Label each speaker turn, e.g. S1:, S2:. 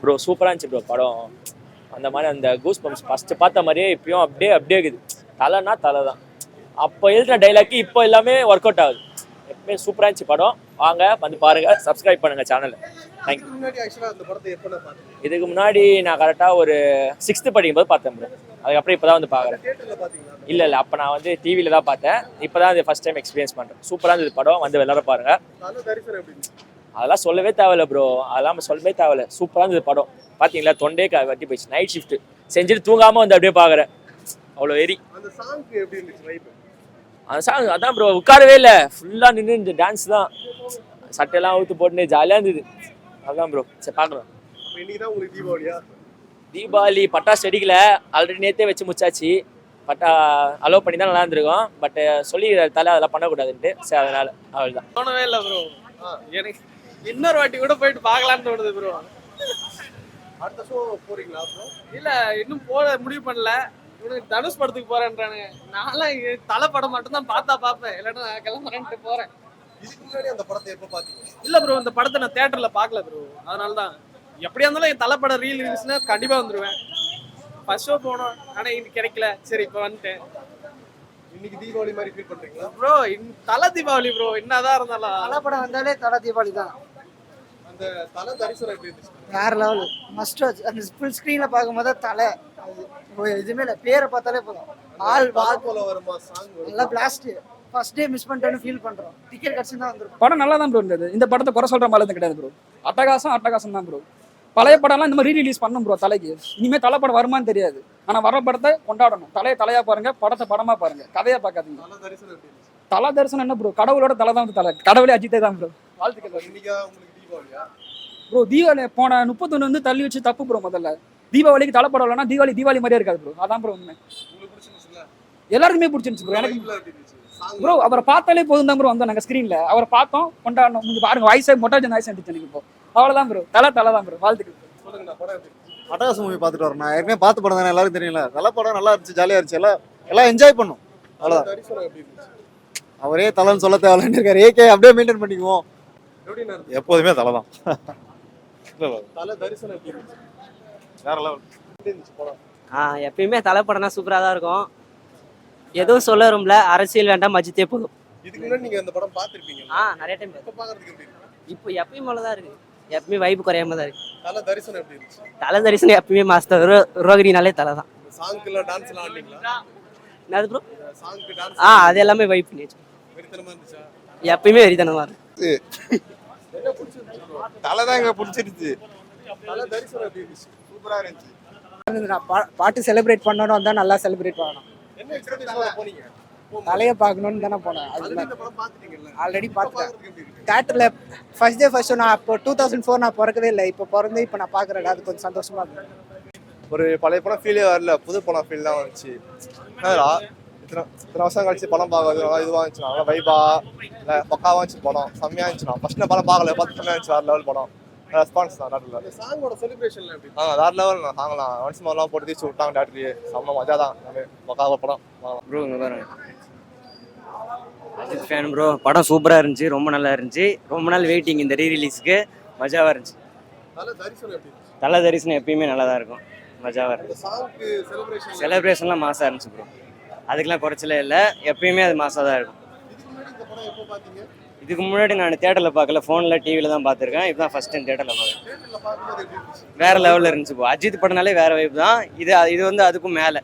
S1: Bro சூப்பராக இருந்துச்சு bro படம். அந்த மாதிரி அந்த கூஸ் பம்ப்ஸ் ஃபஸ்ட்டு பார்த்த மாதிரியே இப்பயும் அப்படியே இருக்குது. தலைனா தலை தான். அப்போ எழுதின டைலாக்கு இப்போ எல்லாமே ஒர்க் அவுட் ஆகுது. எப்பவுமே சூப்பராக இருந்துச்சு படம். வாங்க வந்து பாருங்க, சப்ஸ்கிரைப் பண்ணுங்க சேனலை. தேங்க்யூ. இதுக்கு முன்னாடி நான் கரெக்டாக ஒரு 6th படிக்கும்போது பார்த்தேன் ப்ரோ. அதுக்கப்புறம் இப்போ தான் வந்து பார்க்குறேன். இல்லை அப்போ நான் வந்து டிவியில் தான் பார்த்தேன். இப்போ தான் அது ஃபஸ்ட் டைம் எக்ஸ்பீரியன்ஸ் பண்ணுறேன். சூப்பராக இருந்தது படம். வந்து எல்லாரும் பாருங்க. அதெல்லாம் சொல்லவே தேவையில்ல ப்ரோ. அதெல்லாம் சொல்லவே தேவையில்ல. சூப்பராக இருந்தது படம். பார்த்தீங்களா, தொண்டே வட்டி போயிடுச்சு. நைட் ஷிஃப்ட் செஞ்சுட்டு தூங்காமல் வந்து அப்படியே பார்க்குறேன். அவ்வளோ வெறி. அந்த சாங் அதான் ப்ரோ, உட்காரவே இல்லை. ஃபுல்லாக நின்று இந்த டான்ஸ் தான். சட்டையெல்லாம் அவுத்து போட்டுன்னு ஜாலியாக இருந்தது. அதுதான் ப்ரோ. சரி பார்க்கலாம். தீபாவளி பட்டாசு வெடிக்கல. ஆல்ரெடி நேற்றே வச்சு முச்சாச்சு. அலோவ் பண்ணி தான் நல்லா இருந்திருக்கும். பட் சொல்லி தலை அதெல்லாம் பண்ணக்கூடாதுன்ட்டு. சரி அதனால அவ்வளோதான்.
S2: தோணவே இல்லை ப்ரோ. எனக்கு இன்னொரு வாட்டி கூட போயிட்டு பார்க்கலான்னு தோணுது ப்ரோ.
S3: அடுத்த ஷோ போறீங்களா ப்ரோ?
S2: இல்லை இன்னும் போட முடிவு பண்ணல. இவனுக்கு தனுஷ் படத்துக்கு போறேன்றானுங்க. நான்லாம் தலை படம் மட்டும்தான் பார்ப்பேன். இல்லைன்னா நான் கிளம்புறேன்ட்டு போறேன்.
S3: இதுக்கு முன்னாடி அந்த படத்தை எப்போ பார்த்தீங்க?
S2: இல்லை ப்ரோ, இந்த படத்தை நான் தியேட்டர்ல பார்க்கல ப்ரோ. அதனால தான் எப்படியா இருந்தாலும் என் தலை படம் ரீல் இருந்துச்சுன்னா கண்டிப்பா வந்துருவேன். ஃபர்ஸ்ட் ஷோ போனோம், ஆனால் இன்னைக்கு கிடைக்கல. சரி இப்போ வந்துட்டேன்.
S3: இன்னைக்கு தீபாவளி மாதிரி ஃபீல் பண்றீங்களா
S2: ப்ரோ? தலை தீபாவளி ப்ரோ. என்னதான் இருந்தாலும்
S4: தலை படம் வந்தாலே தலை தீபாவளி தான்.
S3: அந்த தலை தரிசனம் எப்படி இருந்துச்சு?
S4: வேற லெவல். Must watch. அந்த ஃபுல் ஸ்க்ரீன்ல பார்க்கும்போது தலை எதுவுமே இல்லை. பேரை பார்த்தாலே போதும். ஆள்
S3: போல வருமா சாங்?
S4: நல்லா பிளாஸ்ட். ஃபர்ஸ்ட் டே மிஸ் பண்ணிட்டேன்னு ஃபீல் பண்றோம். டிக்கெட் கிடைச்சு தான் வந்துரும்.
S5: படம் நல்லா தான் ப்ரோ இருந்தது. இந்த படத்தை குறை சொல்ற மாதிரி கிடையாது ப்ரோ. அட்டகாசம் தான் ப்ரோ. பழைய படம்லாம் இந்த மாதிரி ரீரிலீஸ் பண்ணணும் ப்ரோ. தலைக்கு இனிமேல் தலை படம் வருமானு தெரியாது. ஆனால் வர படத்தை கொண்டாடணும். தலையா பாருங்க, படத்தை படமா பாருங்க, கதையா பார்க்காதீங்க. தலை தரிசனம் என்ன ப்ரோ? கடவுளோட தலை தான் தலை. கடவுளே அஜித்தே தான் ப்ரோ. வாழ்த்துக்கள். ப்ரோ தீபாவளி போன 31 வந்து தள்ளி வச்சு தப்பு ப்ரோ. முதல்ல தீபாவளிக்கு தலை படம் இல்லைன்னா தீபாவளி மாதிரியே இருக்காது ப்ரோ. அதான் ப்ரோ உண்மை. எல்லாருக்குமே பிடிச்சிருந்துச்சு ப்ரோ. எனக்கு ப்ரோ அவரை பார்த்தாலே போதும் தான் ப்ரோ. வந்தோம் நாங்கள் ஸ்க்ரீனில் அவரை பார்த்தோம், கொண்டாடணும். நீங்கள் பாருங்க, வாய்ஸே மொட்டாஜன் வாய்ஸ் எடுத்துச்சு எனக்கு. இப்போ அவ்வளோதான் ப்ரோ. தலை தான் ப்ரோ. வாழ்த்துக்கள்.
S6: அட்டகாசம் மூவி பார்த்துட்டு வரேன். நான் ஏற்கனவே பார்த்து படம் தானே, எல்லாரும் தெரியல. நல்ல படம், நல்லா இருந்துச்சு, ஜாலியாக இருந்துச்சு. எல்லாம் என்ஜாய் பண்ணும். அவ்வளோதான். அவரே தலைன்னு சொல்ல தேவையில்லைன்னு இருக்காரு. ஏகே அப்படியே மெயின்டைன் பண்ணிக்குவோம்.
S7: எப்போதுமே தலை தான்.
S3: வேற லெவல்.
S8: எப்பயுமே தலை படம்னா சூப்பராக தான் இருக்கும். எதுவும் சொல்ல வரும்ல, அரசியல் வேண்டாம், மஜித்தே போதும்.
S3: இதுக்கு முன்னாடி நீங்க அந்த படம் பார்த்திருப்பீங்க?
S8: நிறைய டைம்
S3: இப்ப பார்க்கிறதுக்கு எப்படி இருக்கு?
S8: இப்போ எப்பயும் போல தான் இருக்கு. எப்பயுமே வைப்பு குறையாம தான் இருக்கு.
S3: தலை தரிசனம் எப்படி இருந்துச்சு?
S8: தலை தரிசனம் எப்பயுமே மாஸ்டர். ரோகிணினாலே தலை தான்.
S3: சாங்க்குல டான்ஸ் எல்லாம் ஆடுனீங்களா?
S8: என்னது ப்ரோ?
S3: சாங்க்கு டான்ஸ்
S8: அது எல்லாமே வைப் பண்ணிச்சு.
S3: வெறித்தனமா இருந்துச்சா?
S8: எப்பயுமே வெறித்தனமா இருக்கு.
S3: என்ன பிடிச்சிருந்துச்சு?
S7: தலை தான் எங்க பிடிச்சிருச்சு.
S3: தலை தரிசனம் எப்படி இருந்துச்சு?
S7: சூப்பரா இருந்துச்சு.
S4: பாட்டு செலிப்ரேட் பண்ணணும் வந்தா நல்லா செலிப்ரேட் பண்ணணும்.
S3: என்ன எக்ஸ்பெக்டேஷன்ல போனீங்க?
S4: தலையை பார்க்கணும்னு தானே போனேன்.
S3: ஆல்ரெடி இந்த படம் பார்த்துட்டீங்கல்ல?
S4: ஆல்ரெடி பார்த்துட்டேன்.
S3: பார்க்கிறதுக்கு எப்படி இருக்கு?
S4: தேட்டர்ல ஃபர்ஸ்ட் டே நான் இப்போ 2004 நான் பிறக்கவே இல்லை. இப்போ பிறந்து இப்போ நான் பார்க்குறேன். அது கொஞ்சம் சந்தோஷமா இருக்கு.
S7: ஒரு பழைய படம் ஃபீலே வரல, புது படம் ஃபீல் தான் வந்துச்சு. இத்தனை வருஷம் கழிச்சு படம் பார்க்கறது நல்லா இதுவாக இருந்துச்சு. நல்லா வைபா இல்லை பக்காவாக இருந்துச்சு படம். செம்மையாக இருந்துச்சு. நான் ஃபர்ஸ்ட் படம் பார்க்கல, பார்த்து செம்மையாக இருந்துச்சு. வேறு லெவல் படம். ரெஸ்பான்ஸ் தான் தேட்டரில்.
S3: இந்த சாங்கோட செலிப்ரேஷன்ல எப்படி?
S7: வேறு லெவல். நான் சாங்கலாம் ஒன்ஸ் மாதிரிலாம் போட்டு தீச்சு விட்டாங்க தேட்டரியே. செம்ம மஜா தான். பக்காவ படம்.
S8: ப்ரோ இங்கே பாருங்க, அஜித் ஃபேன் ப்ரோ. படம் சூப்பராக இருந்துச்சு, ரொம்ப நல்லா இருந்துச்சு. ரொம்ப நாள் வெயிட்டிங் இந்த ரீரிலீஸ்க்கு. மஜாவாக இருந்துச்சு.
S3: தலை தரிசனம் எப்படி இருந்துச்சு?
S8: தலை தரிசனம் எப்பயுமே நல்லா தான் இருக்கும். மஜாவாக
S3: இந்த
S8: இருந்துச்சு.
S3: சாங்க்கு
S8: செலிப்ரேஷன்லாம் மாசாக இருந்துச்சு ப்ரோ. அதுக்கெல்லாம் குறைச்சலே இல்லை. எப்பயுமே அது மாசாக தான் இருக்கும்.
S3: இதுக்கு முன்னாடி இந்த படம் எப்போ பார்த்தீங்க?
S8: இதுக்கு முன்னாடி நான் தியேட்டரில் பார்க்கல, ஃபோனில் டிவியில் தான் பார்த்துருக்கேன். இதுதான் ஃபர்ஸ்ட் டைம் தியேட்டரில் பார்க்குறேன்.
S3: தியேட்டர்ல பார்க்கும்போது எப்படி இருந்துச்சு?
S8: வேறு லெவலில் இருந்துச்சு ப்ரோ. அஜித் படம்னாலே வேறு வைப் தான். இது வந்து அதுக்கும் மேலே.